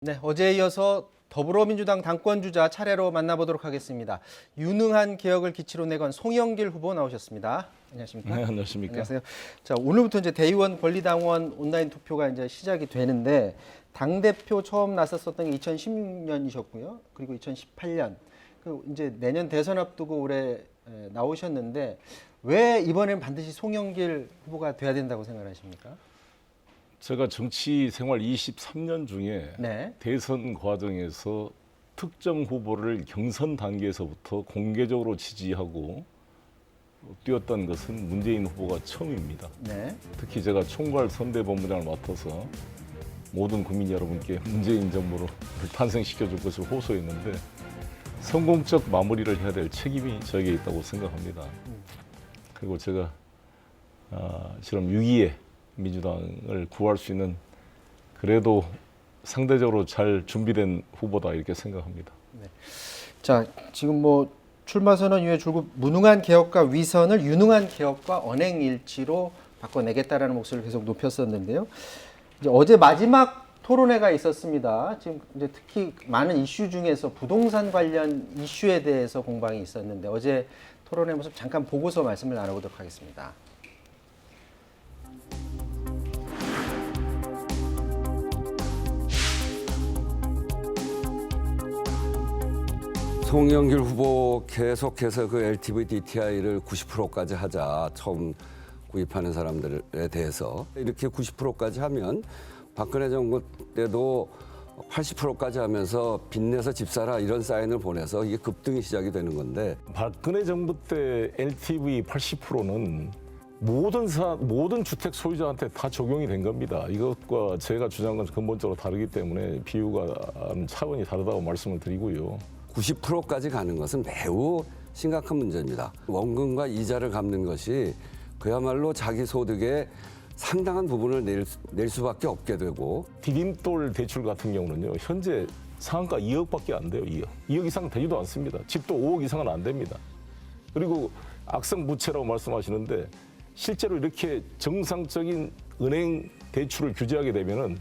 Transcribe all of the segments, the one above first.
네, 어제에 이어서 더불어민주당 당권주자 차례로 만나보도록 하겠습니다. 유능한 개혁을 기치로 내건 송영길 후보 나오셨습니다. 안녕하십니까? 네, 안녕하십니까? 안녕하세요. 자, 오늘부터 이제 대의원 권리당원 온라인 투표가 이제 시작이 되는데 당 대표 처음 나섰었던 게 2016년이셨고요. 그리고 2018년. 그 이제 내년 대선 앞두고 올해 나오셨는데 왜 이번엔 반드시 송영길 후보가 돼야 된다고 생각하십니까? 제가 정치 생활 23년 중에 네. 대선 과정에서 특정 후보를 경선 단계에서부터 공개적으로 지지하고 뛰었던 것은 문재인 후보가 처음입니다. 네. 특히 제가 총괄 선대본부장을 맡아서 모든 국민 여러분께 문재인 정부를 탄생시켜줄 것을 호소했는데 성공적 마무리를 해야 될 책임이 저에게 있다고 생각합니다. 그리고 제가 지금 6.2에 민주당을 구할 수 있는 그래도 상대적으로 잘 준비된 후보다 이렇게 생각합니다. 네. 자, 지금 뭐 출마 선언 이후에 줄곧 무능한 개혁과 위선을 유능한 개혁과 언행일치로 바꿔내겠다라는 목소리를 계속 높였었는데요. 이제 어제 마지막 토론회가 있었습니다. 지금 이제 특히 많은 이슈 중에서 부동산 관련 이슈에 대해서 공방이 있었는데 어제 토론회 모습 잠깐 보고서 말씀을 나눠보도록 하겠습니다. 송영길 후보 계속해서 그 LTV DTI를 90%까지 하자. 처음 구입하는 사람들에 대해서 이렇게 90%까지 하면 박근혜 정부 때도 80%까지 하면서 빚내서 집 사라 이런 사인을 보내서 이게 급등이 시작이 되는 건데 박근혜 정부 때 LTV 80%는 모든 주택 소유자한테 다 적용이 된 겁니다. 이것과 제가 주장은 근본적으로 다르기 때문에 비유가 차원이 다르다고 말씀을 드리고요. 90%까지 가는 것은 매우 심각한 문제입니다. 원금과 이자를 갚는 것이 그야말로 자기 소득의 상당한 부분을 낼 수밖에 없게 되고 디딤돌 대출 같은 경우는요. 현재 상한가 2억밖에 안 돼요. 2억 이상 되지도 않습니다. 집도 5억 이상은 안 됩니다. 그리고 악성 부채라고 말씀하시는데 실제로 이렇게 정상적인 은행 대출을 규제하게 되면은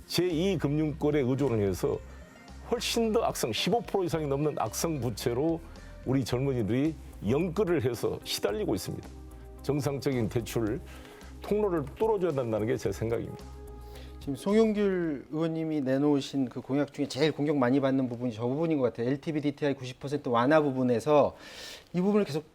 제2금융권에 의존을 해서 훨씬 더 악성 15% 이상이 넘는 악성 부채로 우리 젊은이들이 연끌을 해서 시달리고 있습니다. 정상적인 대출 통로를 뚫어줘야 된다는 게 제 생각입니다. 지금 송영길 의원님이 내놓으신 그 공약 중에 제일 공격 많이 받는 부분이 저 부분인 것 같아요. LTV DTI 90% 완화 부분에서 이 부분을 계속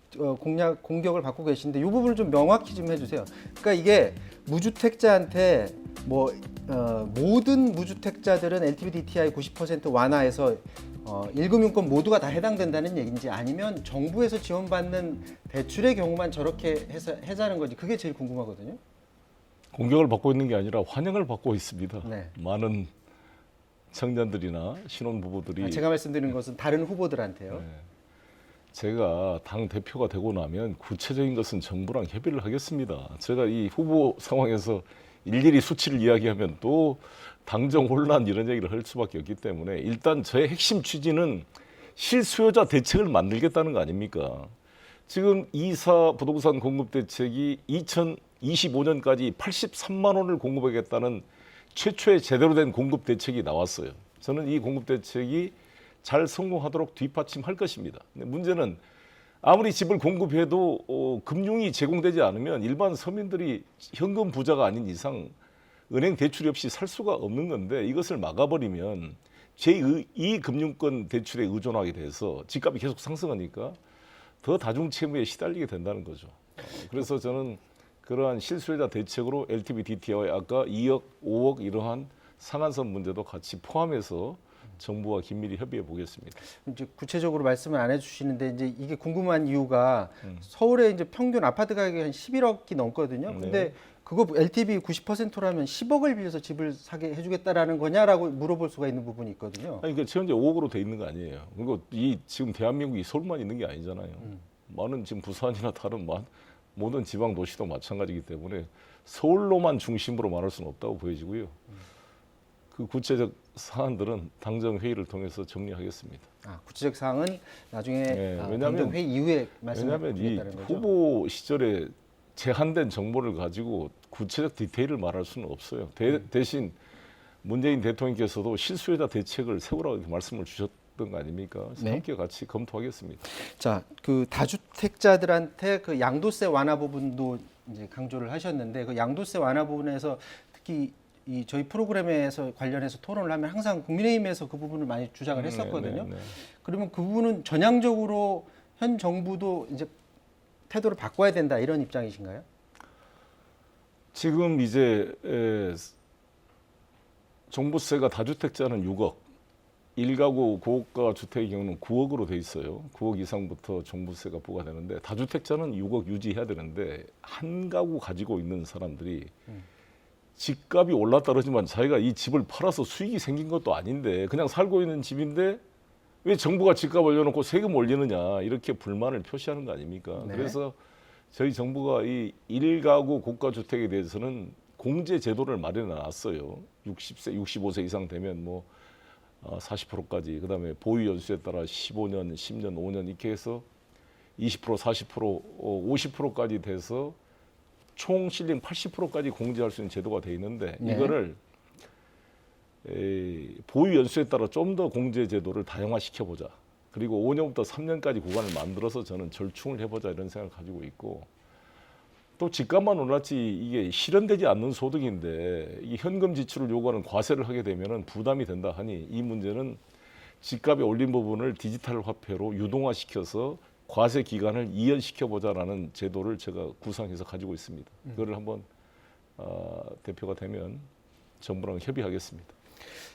공격을 받고 계신데 이 부분을 좀 명확히 좀 해주세요. 그러니까 이게 무주택자한테 모든 무주택자들은 LTV DTI 90% 완화해서 1금융권 모두가 다 해당된다는 얘기인지 아니면 정부에서 지원받는 대출의 경우만 저렇게 해서 해자는 건지 그게 제일 궁금하거든요. 공격을 받고 있는 게 아니라 환영을 받고 있습니다. 네. 많은 청년들이나 신혼부부들이 제가 말씀드리는 것은 다른 후보들한테요. 네. 제가 당 대표가 되고 나면 구체적인 것은 정부랑 협의를 하겠습니다. 제가 이 후보 상황에서 일일이 수치를 이야기하면 또 당정 혼란 이런 얘기를 할 수밖에 없기 때문에 일단 저의 핵심 취지는 실수요자 대책을 만들겠다는 거 아닙니까? 지금 이사 부동산 공급 대책이 2025년까지 83만 원을 공급하겠다는 최초의 제대로 된 공급 대책이 나왔어요. 저는 이 공급 대책이 잘 성공하도록 뒷받침할 것입니다. 근데 문제는 아무리 집을 공급해도 금융이 제공되지 않으면 일반 서민들이 현금 부자가 아닌 이상 은행 대출이 없이 살 수가 없는 건데 이것을 막아버리면 제2금융권 대출에 의존하게 돼서 집값이 계속 상승하니까 더 다중 채무에 시달리게 된다는 거죠. 그래서 저는 그러한 실수요자 대책으로 LTV DTI 아까 2억, 5억 이러한 상한선 문제도 같이 포함해서 정부와 긴밀히 협의해 보겠습니다. 이제 구체적으로 말씀을 안 해주시는데 이제 이게 궁금한 이유가 서울에 이제 평균 아파트 가격이 한 11억이 넘거든요. 근데 네. 그거 LTV 90%라면 10억을 빌려서 집을 사게 해주겠다라는 거냐라고 물어볼 수가 있는 부분이 있거든요. 아니, 그러니까 현재 5억으로 돼 있는 거 아니에요. 그리고 이 지금 대한민국이 서울만 있는 게 아니잖아요. 많은 지금 부산이나 다른 모든 지방 도시도 마찬가지이기 때문에 서울로만 중심으로 말할 수는 없다고 보여지고요. 그 구체적 사안들은 당정 회의를 통해서 정리하겠습니다. 구체적 사항은 나중에 왜냐하면 당정 회의 이후에 왜냐하면 이 말씀드리겠다는 거죠. 후보 시절에 제한된 정보를 가지고 구체적 디테일을 말할 수는 없어요. 대신 문재인 대통령께서도 실수요자 대책을 세우라고 이렇게 말씀을 주셨던 거 아닙니까? 그래서 네. 함께 같이 검토하겠습니다. 자, 그 다주택자들한테 그 양도세 완화 부분도 이제 강조를 하셨는데 그 양도세 완화 부분에서 특히 이 저희 프로그램에서 관련해서 토론을 하면 항상 국민의힘에서 그 부분을 많이 주장을 했었거든요. 네. 그러면 그 부분은 전향적으로 현 정부도 이제 태도를 바꿔야 된다 이런 입장이신가요? 지금 이제 종부세가 다주택자는 6억, 1가구 고가 주택의 경우는 9억으로 돼 있어요. 9억 이상부터 종부세가 부과되는데 다주택자는 6억 유지해야 되는데 한 가구 가지고 있는 사람들이 집값이 올랐다 그러지만 자기가 이 집을 팔아서 수익이 생긴 것도 아닌데 그냥 살고 있는 집인데 왜 정부가 집값 올려놓고 세금 올리느냐 이렇게 불만을 표시하는 거 아닙니까? 네. 그래서 저희 정부가 이 1가구 고가 주택에 대해서는 공제 제도를 마련해 놨어요. 60세, 65세 이상 되면 뭐 40%까지 그다음에 보유 연수에 따라 15년, 10년, 5년 이렇게 해서 20%, 40%, 50%까지 돼서 총 실링 80%까지 공제할 수 있는 제도가 돼 있는데 네. 이거를 보유 연수에 따라 좀 더 공제 제도를 다양화시켜 보자. 그리고 5년부터 3년까지 구간을 만들어서 저는 절충을 해보자 이런 생각을 가지고 있고 또 집값만 올랐지 이게 실현되지 않는 소득인데 이 현금 지출을 요구하는 과세를 하게 되면은 부담이 된다 하니 이 문제는 집값이 올린 부분을 디지털 화폐로 유동화시켜서 과세 기간을 이연시켜 보자라는 제도를 제가 구상해서 가지고 있습니다. 그거를 한번 대표가 되면 정부랑 협의하겠습니다.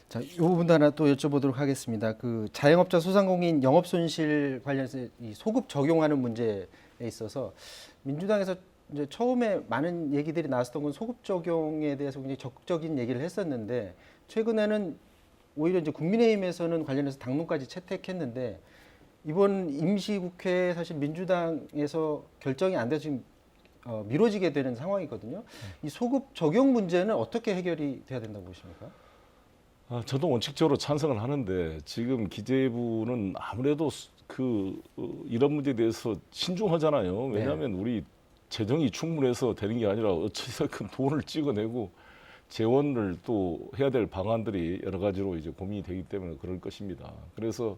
자, 이 부분도 하나 또 여쭤보도록 하겠습니다. 그 자영업자 소상공인 영업손실 관련해서 이 소급 적용하는 문제에 있어서 민주당에서 이제 처음에 많은 얘기들이 나왔었던 건 소급 적용에 대해서 굉장히 적극적인 얘기를 했었는데 최근에는 오히려 이제 국민의힘에서는 관련해서 당론까지 채택했는데 이번 임시국회에 사실 민주당에서 결정이 안 돼서 지금 미뤄지게 되는 상황이거든요. 이 소급 적용 문제는 어떻게 해결이 돼야 된다고 보십니까? 저도 원칙적으로 찬성을 하는데 지금 기재부는 아무래도 이런 문제에 대해서 신중하잖아요. 왜냐하면 우리 재정이 충분해서 되는 게 아니라 어찌됐든 돈을 찍어내고 재원을 또 해야 될 방안들이 여러 가지로 이제 고민이 되기 때문에 그럴 것입니다. 그래서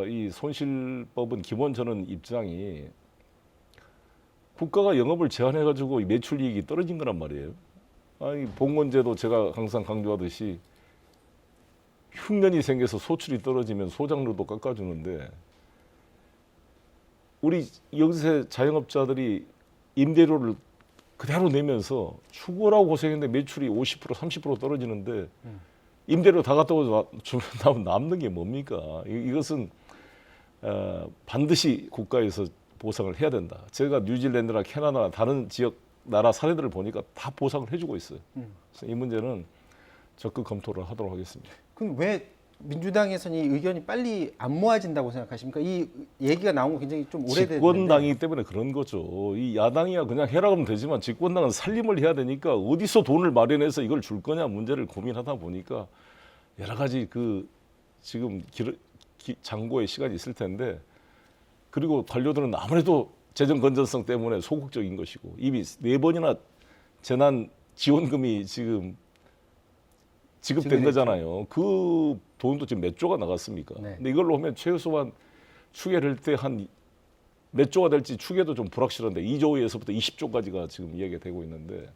이 손실법은 기본 저는 입장이 국가가 영업을 제한해가지고 매출이익이 떨어진 거란 말이에요. 아니 봉건제도 제가 항상 강조하듯이 흉년이 생겨서 소출이 떨어지면 소장료도 깎아주는데 우리 여기서 자영업자들이 임대료를 그대로 내면서 추구라고 고생했는데 매출이 50% 30% 떨어지는데 임대료 다 갖다 주면 남는 게 뭡니까? 이것은 반드시 국가에서 보상을 해야 된다. 제가 뉴질랜드나 캐나다 다른 지역 나라 사례들을 보니까 다 보상을 해주고 있어요. 그래서 이 문제는 적극 검토를 하도록 하겠습니다. 그럼 왜 민주당에서는 이 의견이 빨리 안 모아진다고 생각하십니까? 이 얘기가 나온 거 굉장히 좀 오래됐는데. 집권당이기 때문에 그런 거죠. 이 야당이야 그냥 해라 하면 되지만 집권당은 살림을 해야 되니까 어디서 돈을 마련해서 이걸 줄 거냐 문제를 고민하다 보니까 여러 가지 지금 장고의 시간이 있을 텐데 그리고 관료들은 아무래도 재정 건전성 때문에 소극적인 것이고 이미 4번이나 재난 지원금이 지금 지급된 거잖아요. 그 돈도 지금 몇 조가 나갔습니까? 네. 근데 이걸로 하면 최소한 추계를 할 때 한 몇 조가 될지 추계도 좀 불확실한데 2조에서부터 20조까지가 지금 이야기가 되고 있는데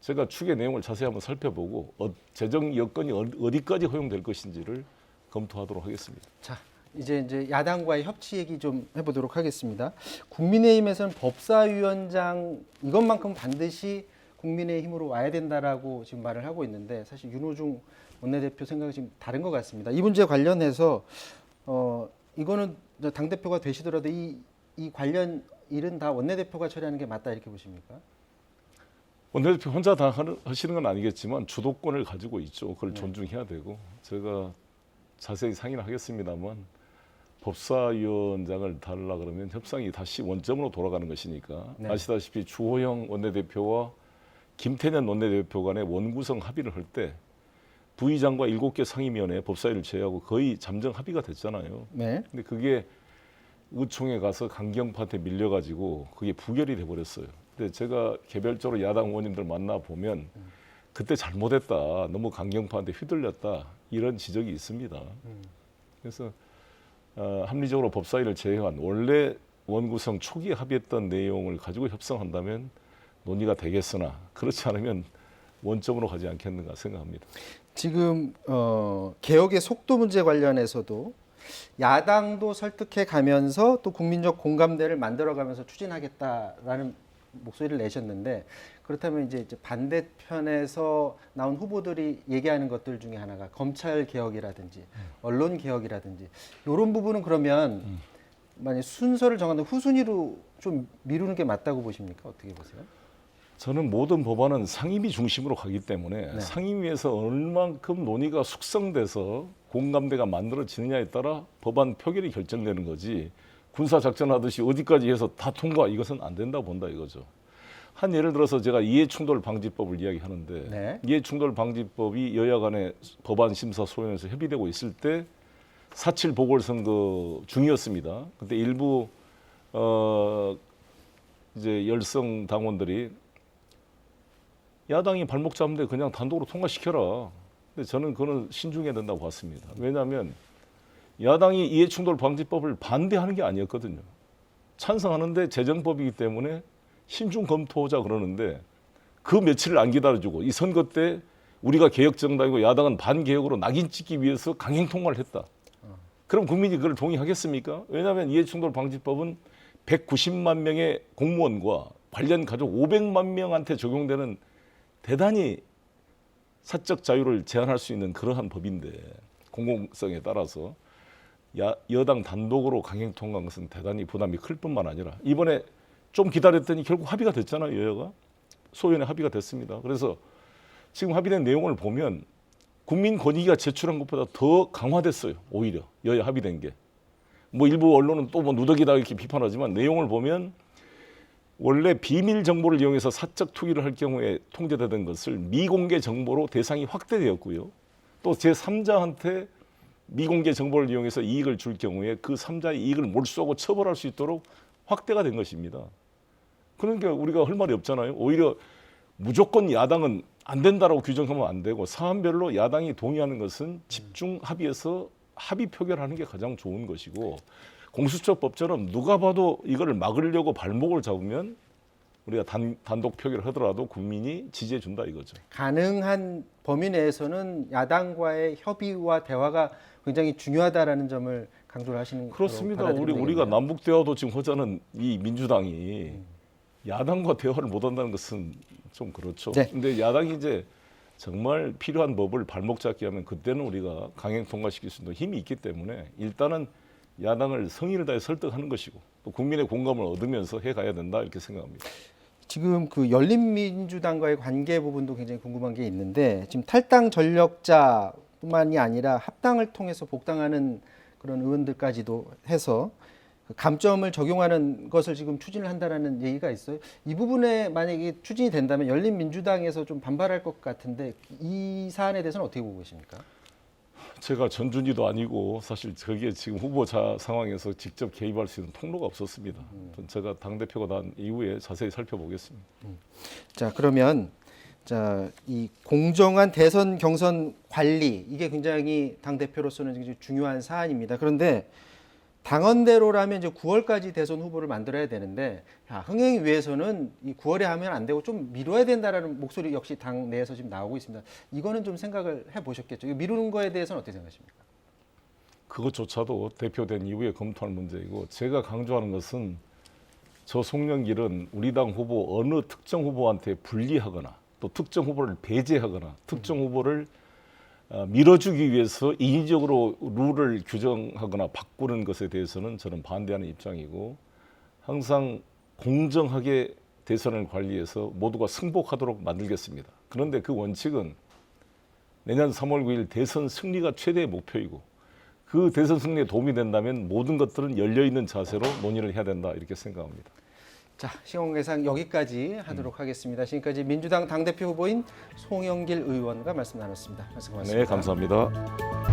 제가 추계 내용을 자세히 한번 살펴보고 재정 여건이 어디까지 허용될 것인지를 검토하도록 하겠습니다. 자, 이제 야당과의 협치 얘기 좀 해보도록 하겠습니다. 국민의힘에서는 법사위원장 이것만큼 반드시 국민의힘으로 와야 된다라고 지금 말을 하고 있는데 사실 윤호중 원내대표 생각이 지금 다른 것 같습니다. 이 문제 관련해서 이거는 당 대표가 되시더라도 이 관련 일은 다 원내대표가 처리하는 게 맞다 이렇게 보십니까? 원내대표 혼자 다 하시는 건 아니겠지만 주도권을 가지고 있죠. 그걸 존중해야 되고 제가 자세히 상의를 하겠습니다만 법사위원장을 달라 그러면 협상이 다시 원점으로 돌아가는 것이니까 네. 아시다시피 주호영 원내대표와 김태년 원내대표 간의 원구성 합의를 할 때 부의장과 7개 상임위원회 법사위를 제외하고 거의 잠정 합의가 됐잖아요. 네. 근데 그게 의총에 가서 강경파한테 밀려가지고 그게 부결이 돼버렸어요. 근데 제가 개별적으로 야당 의원님들 만나 보면 그때 잘못했다, 너무 강경파한테 휘둘렸다 이런 지적이 있습니다. 그래서 합리적으로 법사위를 제외한 원래 원구성 초기에 합의했던 내용을 가지고 협상한다면 논의가 되겠으나 그렇지 않으면 원점으로 가지 않겠는가 생각합니다. 지금 개혁의 속도 문제 관련해서도 야당도 설득해 가면서 또 국민적 공감대를 만들어가면서 추진하겠다라는 목소리를 내셨는데, 그렇다면 이제 반대편에서 나온 후보들이 얘기하는 것들 중에 하나가 검찰 개혁이라든지 언론 개혁이라든지 이런 부분은 그러면 만약 순서를 정하는 후순위로 좀 미루는 게 맞다고 보십니까? 어떻게 보세요? 저는 모든 법안은 상임위 중심으로 가기 때문에 네. 상임위에서 얼만큼 논의가 숙성돼서 공감대가 만들어지느냐에 따라 법안 표결이 결정되는 거지, 군사작전하듯이 어디까지 해서 다 통과, 이것은 안 된다고 본다 이거죠. 한 예를 들어서 제가 이해충돌방지법을 이야기하는데, 네. 이해충돌방지법이 여야 간의 법안 심사 소위원회에서 협의되고 있을 때 4.7 보궐선거 중이었습니다. 그때 일부 이제 열성 당원들이 야당이 발목 잡는데 그냥 단독으로 통과시켜라. 근데 저는 그거는 신중해야 된다고 봤습니다. 왜냐하면 야당이 이해충돌방지법을 반대하는 게 아니었거든요. 찬성하는데 재정법이기 때문에 신중 검토하자 그러는데, 그 며칠을 안 기다려주고 이 선거 때 우리가 개혁정당이고 야당은 반개혁으로 낙인 찍기 위해서 강행 통과를 했다. 그럼 국민이 그걸 동의하겠습니까? 왜냐하면 이해충돌방지법은 190만 명의 공무원과 관련 가족 500만 명한테 적용되는 대단히 사적 자유를 제한할 수 있는 그러한 법인데, 공공성에 따라서 여당 단독으로 강행 통과한 것은 대단히 부담이 클 뿐만 아니라, 이번에 좀 기다렸더니 결국 합의가 됐잖아요. 여야가 소위원회 합의가 됐습니다. 그래서 지금 합의된 내용을 보면 국민권익위가 제출한 것보다 더 강화됐어요. 오히려 여야 합의된 게. 뭐 일부 언론은 또 뭐 누더기다 이렇게 비판하지만, 내용을 보면 원래 비밀 정보를 이용해서 사적 투기를 할 경우에 통제되던 것을 미공개 정보로 대상이 확대되었고요. 또 제3자한테 미공개 정보를 이용해서 이익을 줄 경우에 그 3자의 이익을 몰수하고 처벌할 수 있도록 확대가 된 것입니다. 그러니까 우리가 할 말이 없잖아요. 오히려 무조건 야당은 안 된다라고 규정하면 안 되고, 사안별로 야당이 동의하는 것은 집중 합의해서 합의 표결하는 게 가장 좋은 것이고, 공수처법처럼 누가 봐도 이거를 막으려고 발목을 잡으면 우리가 단독 표결을 하더라도 국민이 지지해 준다 이거죠. 가능한 범위 내에서는 야당과의 협의와 대화가 굉장히 중요하다라는 점을 강조를 하시는 그렇습니다. 거로 받아들이면 우리가 되겠네요. 남북 대화도 지금 하자는 이 민주당이 야당과 대화를 못 한다는 것은 좀 그렇죠. 네. 근데 야당이 이제 정말 필요한 법을 발목 잡게 하면 그때는 우리가 강행 통과시킬 수 있는 힘이 있기 때문에 일단은 야당을 성의를 다해 설득하는 것이고, 또 국민의 공감을 얻으면서 해가야 된다 이렇게 생각합니다. 지금 그 열린민주당과의 관계 부분도 굉장히 궁금한 게 있는데, 지금 탈당 전력자뿐만이 아니라 합당을 통해서 복당하는 그런 의원들까지도 해서 감점을 적용하는 것을 지금 추진을 한다라는 얘기가 있어요. 이 부분에 만약에 추진이 된다면 열린민주당에서 좀 반발할 것 같은데, 이 사안에 대해서는 어떻게 보고 계십니까? 제가 전준이도 아니고 사실 저기에 지금 후보자 상황에서 직접 개입할 수 있는 통로가 없었습니다. 제가 당대표가 난 이후에 자세히 살펴보겠습니다. 자, 그러면 이 공정한 대선 경선 관리, 이게 굉장히 당 대표로서는 굉장히 중요한 사안입니다. 그런데 당헌대로라면 이제 9월까지 대선 후보를 만들어야 되는데, 흥행을 위해서는 이 9월에 하면 안 되고 좀 미뤄야 된다라는 목소리 역시 당 내에서 지금 나오고 있습니다. 이거는 좀 생각을 해보셨겠죠? 이거 미루는 거에 대해서는 어떻게 생각하십니까? 그것조차도 대표된 이후에 검토할 문제이고, 제가 강조하는 것은 저 송영길은 우리 당 후보 어느 특정 후보한테 불리하거나 또 특정 후보를 배제하거나 특정 후보를 밀어주기 위해서 인위적으로 룰을 규정하거나 바꾸는 것에 대해서는 저는 반대하는 입장이고, 항상 공정하게 대선을 관리해서 모두가 승복하도록 만들겠습니다. 그런데 그 원칙은 내년 3월 9일 대선 승리가 최대의 목표이고, 그 대선 승리에 도움이 된다면 모든 것들은 열려있는 자세로 논의를 해야 된다 이렇게 생각합니다. 자, 시공개상 여기까지 하도록 하겠습니다. 지금까지 민주당 당대표 후보인 송영길 의원과 말씀 나눴습니다. 말씀 고맙습니다. 네, 감사합니다.